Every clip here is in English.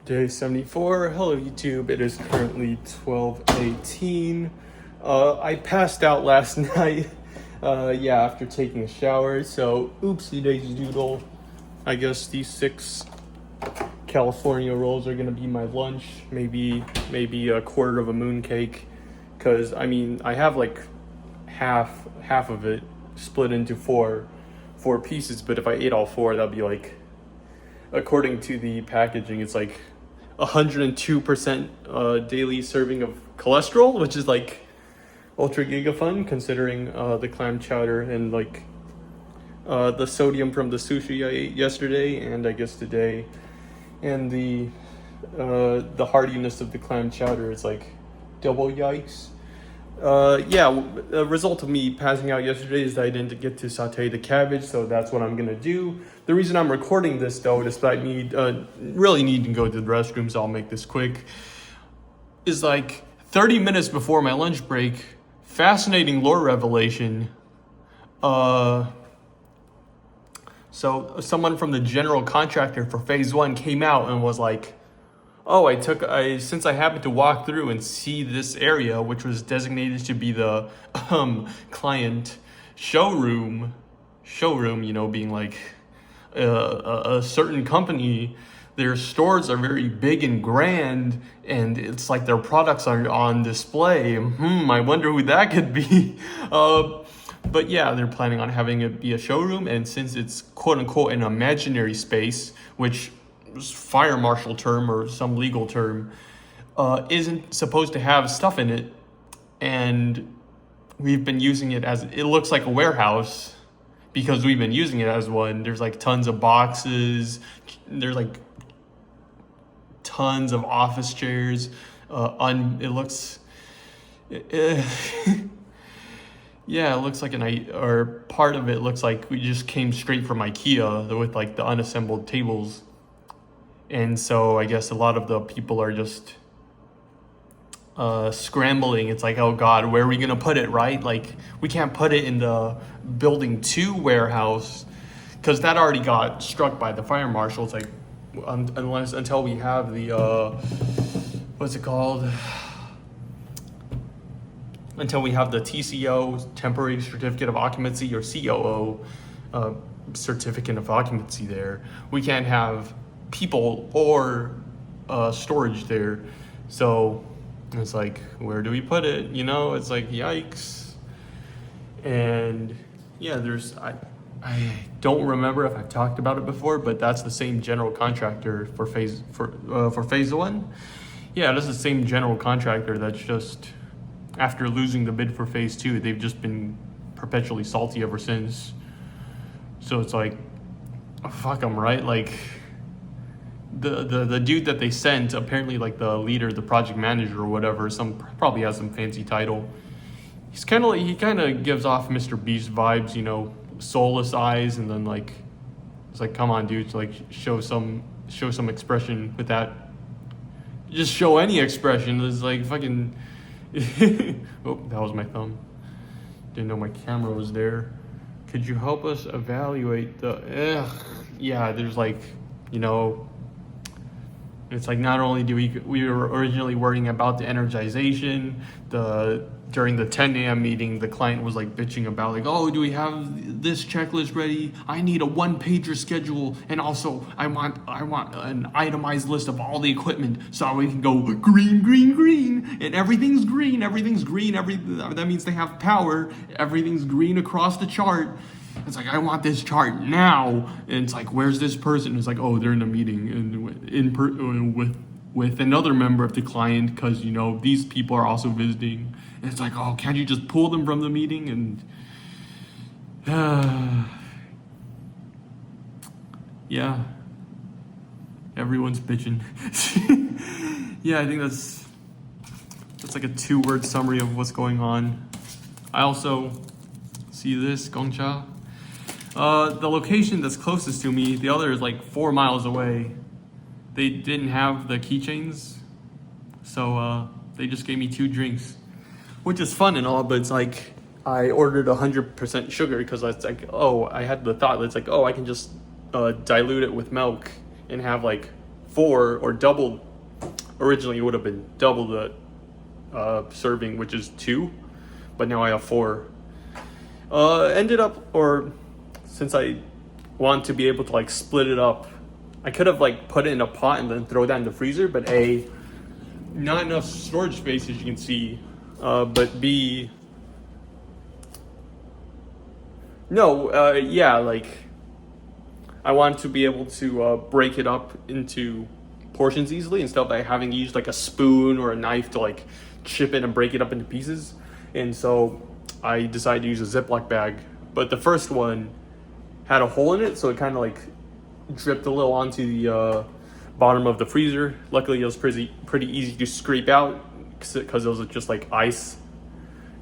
Day 74. Hello YouTube. It is currently 12:18. I passed out last night. After taking a shower. So oopsie daisy doodle. I guess these 6 California rolls are gonna be my lunch. Maybe a quarter of a mooncake. Cause I mean I have like half of it split into four pieces. But if I ate all 4, that'd be like, according to the packaging, it's like 102% daily serving of cholesterol, which is like ultra giga fun considering the clam chowder and like the sodium from the sushi I ate yesterday and I guess today, and the hardiness of the clam chowder is like double yikes. The result of me passing out yesterday is that I didn't get to saute the cabbage, so that's what I'm gonna do. The reason I'm recording this, though, despite me really needing to go to the restroom, so I'll make this quick, is like 30 minutes before my lunch break, fascinating lore revelation. So someone from the general contractor for phase 1 came out and was like, oh, since I happened to walk through and see this area, which was designated to be the client showroom, being like a certain company, their stores are very big and grand, and it's like their products are on display. I wonder who that could be. But yeah, they're planning on having it be a showroom, and since it's quote unquote an imaginary space, which fire marshal term or some legal term, isn't supposed to have stuff in it, and we've been using it as, it looks like a warehouse because we've been using it as one. There's like tons of boxes, there's like tons of office chairs. It looks yeah, it looks like part of it looks like we just came straight from IKEA with like the unassembled tables. And so I guess a lot of the people are just scrambling. It's like, oh God, where are we gonna put it, right? Like, we can't put it in the building 2 warehouse because that already got struck by the fire marshal. It's like, until we have the, what's it called? Until we have the TCO, temporary certificate of occupancy, or COO, certificate of occupancy there, we can't have people or storage there. So it's like, where do we put it? It's like, yikes. And yeah, I don't remember if I've talked about it before, but that's the same general contractor for phase 1. Yeah, that's the same general contractor that's just, after losing the bid for phase 2, they've just been perpetually salty ever since. So it's like, fuck them, right? Like, the dude that they sent, apparently like the leader, the project manager or whatever, probably has some fancy title. He kind of gives off Mr. Beast vibes, soulless eyes, and then like, it's like, come on, dude, like show some expression with that. Just show any expression. It's like fucking. Oh, that was my thumb. Didn't know my camera was there. Could you help us evaluate the? Yeah, there's like, it's like, not only do we were originally worrying about the energization, during the 10 a.m. meeting, the client was like bitching about like, oh, do we have this checklist ready? I need a 1-pager schedule, and also I want an itemized list of all the equipment so we can go green, and everything's green. That means they have power. Everything's green across the chart. It's like, I want this chart now. And it's like, where's this person? It's like, oh, they're in a meeting and with another member of the client, because these people are also visiting. And it's like, oh, can't you just pull them from the meeting? And yeah, everyone's bitching. Yeah, I think that's like a 2-word summary of what's going on. I also see this Gongcha. The location that's closest to me, the other is like 4 miles away. They didn't have the keychains, so they just gave me 2 drinks, which is fun and all, but it's like, I ordered 100% sugar because it's like, oh, I had the thought that it's like, oh, I can just dilute it with milk and have like 4 or double. Originally, it would have been double the serving, which is 2, but now I have 4. Ended up, or since I want to be able to like split it up, I could have like put it in a pot and then throw that in the freezer, but A, not enough storage space as you can see, but B, no, yeah, like I want to be able to break it up into portions easily instead of like having to use like a spoon or a knife to like chip it and break it up into pieces. And so I decided to use a Ziploc bag, but the first one had a hole in it, so it kind of like dripped a little onto the bottom of the freezer. Luckily, it was pretty easy to scrape out because it was just like ice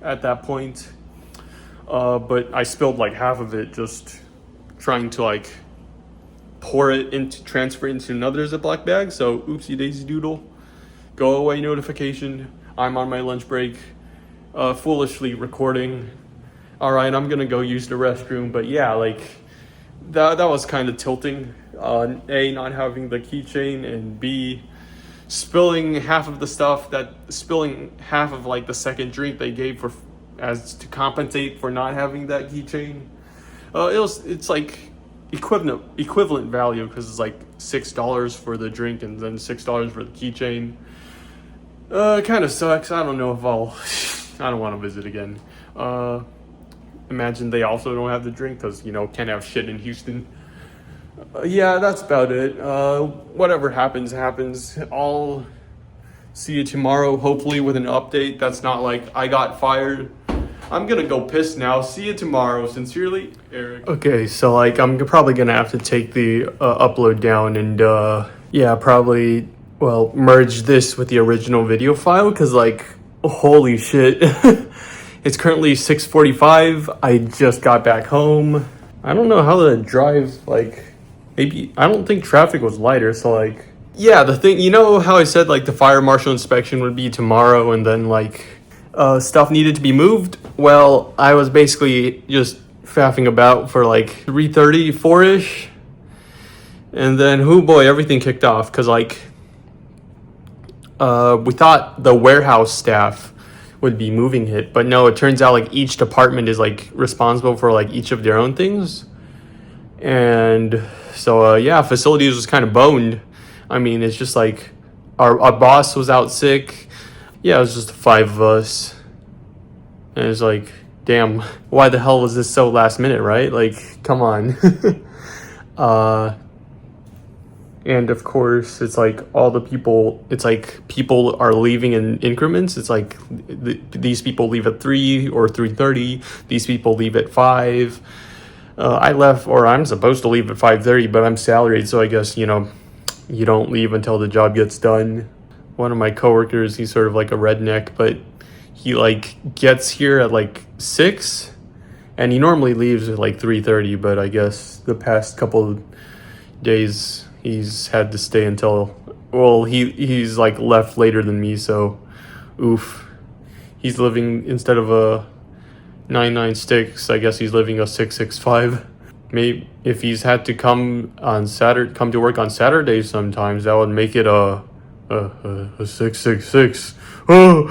at that point. But I spilled like half of it just trying to like transfer it into another Ziploc bag. So oopsie daisy doodle, go away notification. I'm on my lunch break, foolishly recording. All right, I'm gonna go use the restroom. But yeah, like that was kind of tilting. A, not having the keychain, and B, spilling half of like the second drink they gave as to compensate for not having that keychain. It's like equivalent value because it's like $6 for the drink and then $6 for the keychain. It kind of sucks. I don't know if I don't want to visit again. Imagine they also don't have the drink because, can't have shit in Houston. Yeah, that's about it. Whatever happens. I'll see you tomorrow, hopefully with an update that's not like I got fired. I'm gonna go piss now. See you tomorrow. Sincerely, Eric. Okay, so like I'm probably gonna have to take the upload down and probably merge this with the original video file because like holy shit. It's currently 6:45. I just got back home. I don't know how to drive, like maybe I don't think traffic was lighter, so like yeah, the thing, how I said like the fire marshal inspection would be tomorrow and then like stuff needed to be moved. Well, I was basically just faffing about for like 3:30, 4-ish. And then, everything kicked off because like we thought the warehouse staff would be moving it, but no, it turns out like each department is like responsible for like each of their own things. And so facilities was kind of boned. I mean, it's just like our boss was out sick. Yeah, it was just the 5 of us. And it's like, damn, why the hell was this so last minute, right? Like, come on. And of course, it's like it's like people are leaving in increments. It's like these people leave at 3 or 3:30. These people leave at 5. I left, or I'm supposed to leave at 5:30, but I'm salaried, so I guess, you don't leave until the job gets done. One of my coworkers, he's sort of like a redneck, but he like gets here at like 6 and he normally leaves at like 3:30, but I guess the past couple of days he's had to stay until he's like left later than me, so oof. He's living, instead of a 996, I guess he's living a 665. Maybe if he's had to come to work on Saturdays sometimes, that would make it a 666. Oh,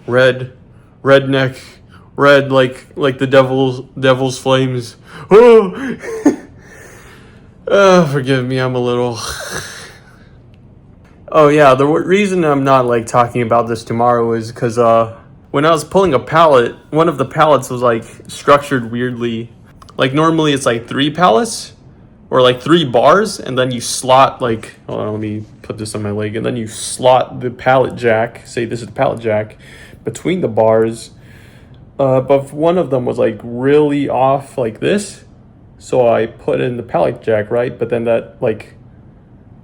redneck, red like the devil's flames. Oh, forgive me, I'm a little. Oh yeah, the reason I'm not like talking about this tomorrow is because when I was pulling a pallet, one of the pallets was like structured weirdly. Like normally it's like 3 pallets or like 3 bars, and then you slot like, hold on, let me put this on my leg, and then you slot the pallet jack, say this is the pallet jack, between the bars. But one of them was like really off like this, so I put in the pallet jack, right? But then that like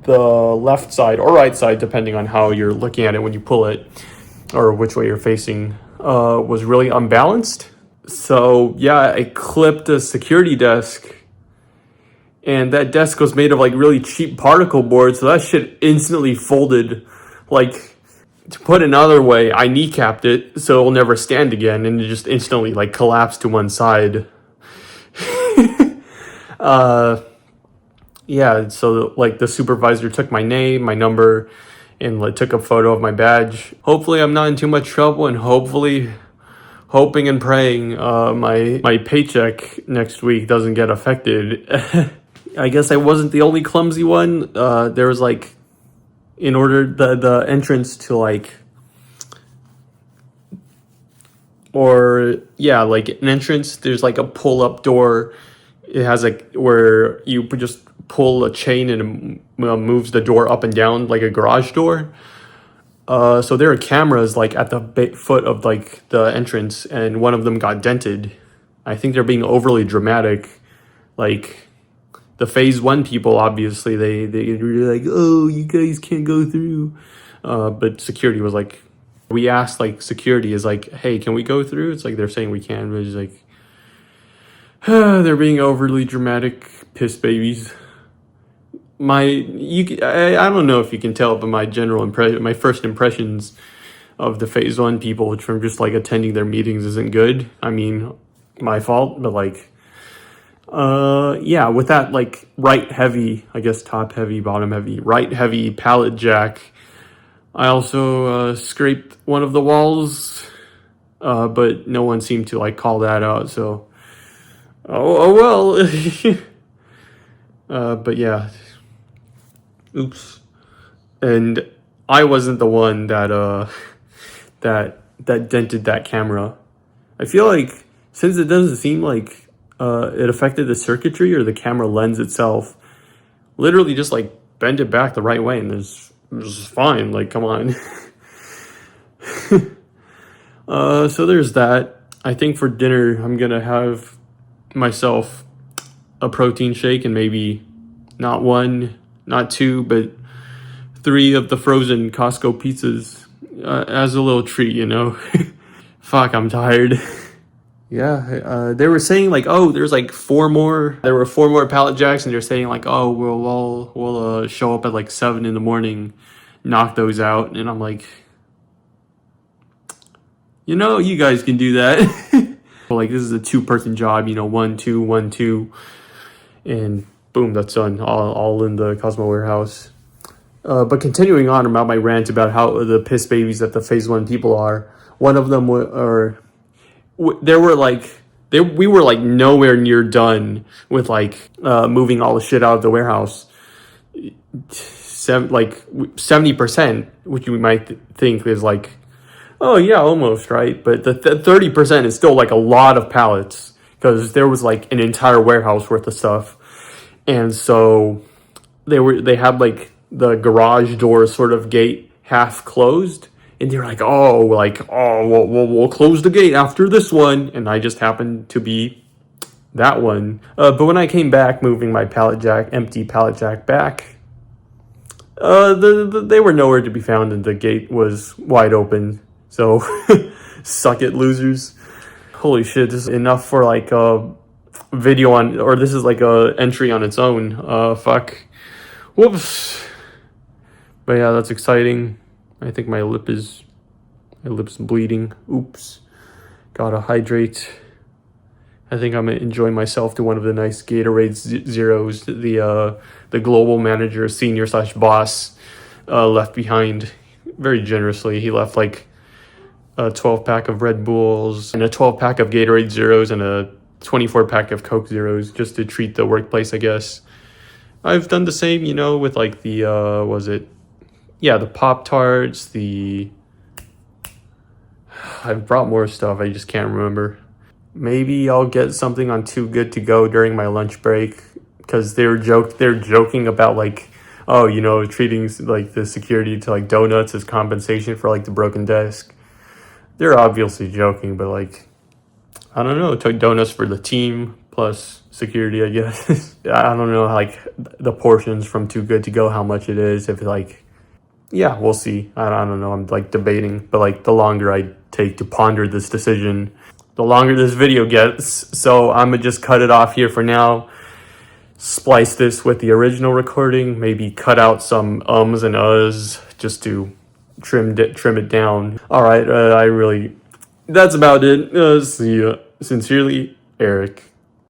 the left side or right side, depending on how you're looking at it when you pull it or which way you're facing, was really unbalanced. So yeah, I clipped a security desk, and that desk was made of like really cheap particle board, so that shit instantly folded. Like, to put it another way, I kneecapped it so it will never stand again, and it just instantly like collapsed to one side. yeah, so like the supervisor took my name, my number, and like took a photo of my badge. Hopefully I'm not in too much trouble, and hopefully hoping and praying my paycheck next week doesn't get affected. I guess I wasn't the only clumsy one. There was like, in order the entrance to like, or yeah, like an entrance, there's like a pull up door. It has like where you just pull a chain and it moves the door up and down like a garage door. So there are cameras like at the foot of like the entrance, and one of them got dented. I think they're being overly dramatic. Like the phase one people, obviously they were like, oh, you guys can't go through. But security was like, we asked like security is like, hey, can we go through? It's like they're saying we can, but it's like they're being overly dramatic piss babies. I don't know if you can tell, but my general impression, my first impressions of the phase one people, which from just like attending their meetings, isn't good. I mean, my fault, but like, yeah, with that like right heavy, I guess top heavy, bottom heavy, right heavy pallet jack. I also scraped one of the walls, but no one seemed to like call that out. So, oh well. But yeah. Oops. And I wasn't the one that that dented that camera. I feel like since it doesn't seem like it affected the circuitry or the camera lens itself, literally just like bend it back the right way and it's fine. Like, come on. So there's that. I think for dinner I'm gonna have myself a protein shake and maybe not one, not two, but 3 of the frozen Costco pizzas as a little treat, you know. Fuck, I'm tired. Yeah, they were saying like, oh, there's like 4 more. There were 4 more pallet jacks, and they're saying like, oh, we'll show up at like 7 in the morning, knock those out, and I'm like, you know, you guys can do that. Like this is a 2-person job, you know, 1 2 1 2, and boom, that's done. All in the Cosmo warehouse. But continuing on about my rant about how the piss babies that the phase one people are, one of them there were like we were like nowhere near done with like moving all the shit out of the warehouse. 70%, which we might think is like, oh yeah, almost right, but the 30% is still like a lot of pallets because there was like an entire warehouse worth of stuff, and so they had like the garage door sort of gate half closed, and they're like, oh, we'll close the gate after this one, and I just happened to be that one. But when I came back moving my empty pallet jack back, they were nowhere to be found, and the gate was wide open. So suck it, losers. Holy shit, this is enough for like a video on, or this is like a entry on its own. Fuck. Whoops. But yeah, that's exciting. I think my lip's bleeding. Oops. Gotta hydrate. I think I'm enjoying myself to one of the nice Gatorade Zeros the global manager, senior / boss left behind very generously. He left like a 12-pack of Red Bulls and a 12-pack of Gatorade Zeros and a 24-pack of Coke Zeros just to treat the workplace, I guess. I've done the same, you know, with like the the Pop-Tarts, I've brought more stuff, I just can't remember. Maybe I'll get something on Too Good To Go during my lunch break, because they're joking about like, oh, you know, treating like the security to like donuts as compensation for like the broken desk. They're obviously joking, but like, I don't know, took donuts for the team plus security, I guess. I don't know, like the portions from Too Good To Go, how much it is, if like, yeah, we'll see. I don't know, I'm like debating, but like the longer I take to ponder this decision, the longer this video gets. So I'm gonna just cut it off here for now, splice this with the original recording, maybe cut out some ums and uhs just to trim it down. All right, that's about it. See ya. Sincerely, Eric.